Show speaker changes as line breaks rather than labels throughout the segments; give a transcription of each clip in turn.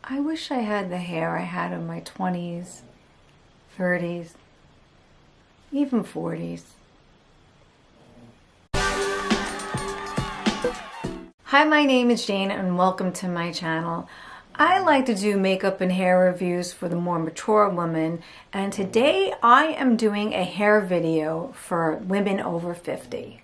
I wish I had the hair I had in my 20s, 30s, even 40s. Hi, my name is Jane and welcome to my channel. I like to do makeup and hair reviews for the more mature women, and today I am doing a hair video for women over 50.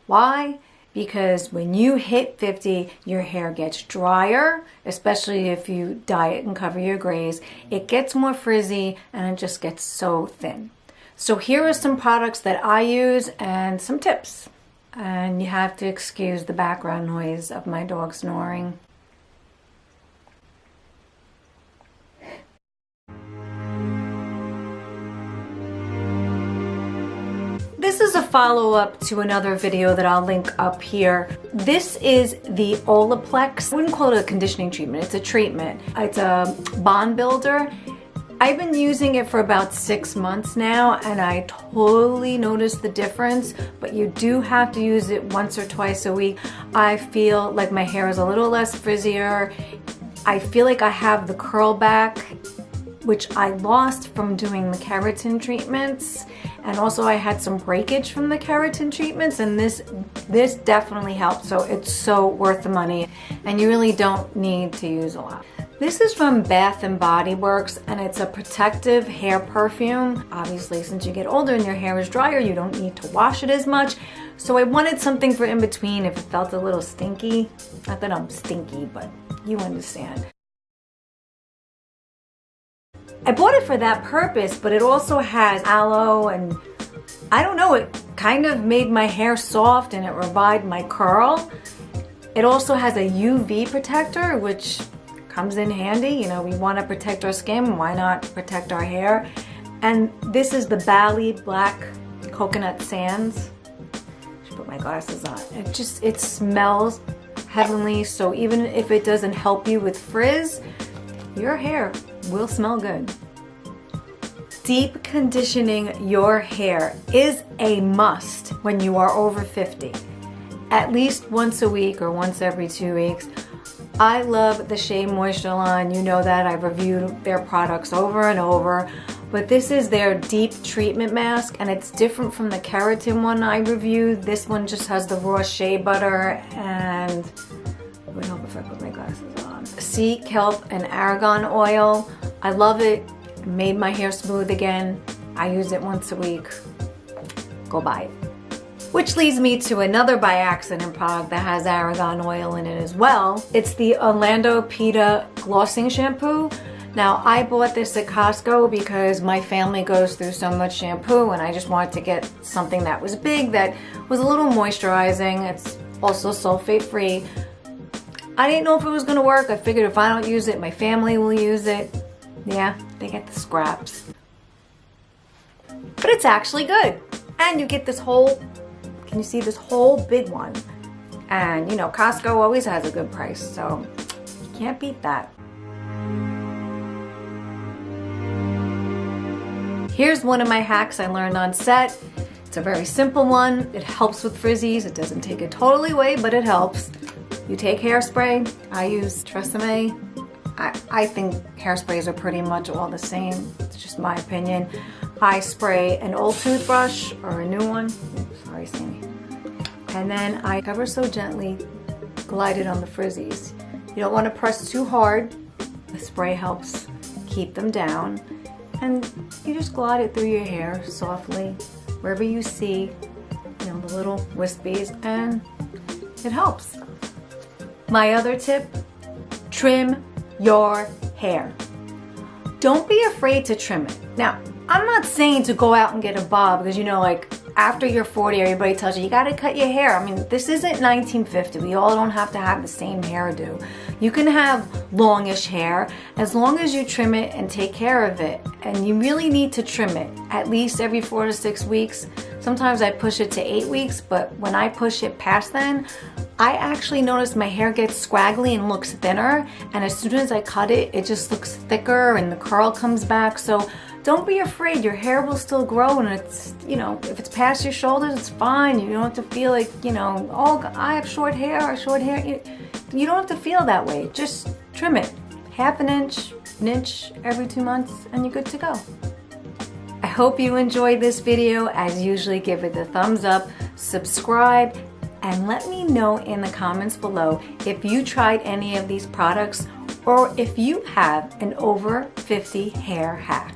Why? Because when you hit 50, your hair gets drier, especially if you dye it and cover your grays. It gets more frizzy and it just gets so thin. So here are some products that I use and some tips. And you have to excuse the background noise of my dog snoring. This is a follow-up to another video that I'll link up here. This is the Olaplex. I wouldn't call it a conditioning treatment, it's a treatment. It's a bond builder. I've been using it for about 6 months now and I totally noticed the difference, but you do have to use it once or twice a week. I feel like my hair is a little less frizzier. I feel like I have the curl back, which I lost from doing the keratin treatments. And also I had some breakage from the keratin treatments, and this definitely helped. So it's so worth the money and you really don't need to use a lot. This is from Bath & Body Works and it's a protective hair perfume. Obviously, since you get older and your hair is drier, you don't need to wash it as much. So I wanted something for in between if it felt a little stinky. Not that I'm stinky, but you understand. I bought it for that purpose, but it also has aloe and I don't know, it kind of made my hair soft and it revived my curl. It also has a UV protector, which comes in handy. You know, we want to protect our skin, why not protect our hair? And this is the Bali Black Coconut Sands. I should put my glasses on. It smells heavenly, so even if it doesn't help you with frizz, your hair will smell good. Deep conditioning your hair is a must when you are over 50. At least once a week or once every 2 weeks. I love the Shea Moisture line. You know that. I've reviewed their products over and over. But this is their deep treatment mask and it's different from the keratin one I reviewed. This one just has the raw shea butter and it would help if I put my glasses on. Sea kelp and argan oil. I love it. It made my hair smooth again. I use it once a week. Go buy it. Which leads me to another by accident product that has argan oil in it as well. It's the Alando Pita glossing shampoo. Now I bought this at Costco because my family goes through so much shampoo and I just wanted to get something that was big, that was a little moisturizing. It's also sulfate free. I didn't know if it was going to work. I figured if I don't use it, my family will use it. Yeah, they get the scraps. But it's actually good. And you get this whole, can you see this whole big one? And you know, Costco always has a good price, so you can't beat that. Here's one of my hacks I learned on set. It's a very simple one. It helps with frizzies. It doesn't take it totally away, but it helps. You take hairspray. I use Tresemme. I think hairsprays are pretty much all the same. It's just my opinion. I spray an old toothbrush or a new one. Oops, sorry, Sammy. And then I ever so gently glide it on the frizzies. You don't want to press too hard. The spray helps keep them down. And you just glide it through your hair softly, wherever you see, you know, the little wispies, and it helps. My other tip, trim your hair. Don't be afraid to trim it. Now, I'm not saying to go out and get a bob because, you know, like after you're 40, everybody tells you, you gotta cut your hair. I mean, this isn't 1950. We all don't have to have the same hairdo. You can have longish hair as long as you trim it and take care of it. And you really need to trim it at least every 4 to 6 weeks. Sometimes I push it to 8 weeks, but when I push it past then, I actually notice my hair gets scraggly and looks thinner. And as soon as I cut it, it just looks thicker and the curl comes back. So don't be afraid, your hair will still grow, and it's, you know, if it's past your shoulders, it's fine. You don't have to feel like, you know, oh, I have short hair. You don't have to feel that way. Just trim it. half an inch every 2 months, and you're good to go. I hope you enjoyed this video. As usually, give it a thumbs up, subscribe, and let me know in the comments below if you tried any of these products or if you have an over 50 hair hack.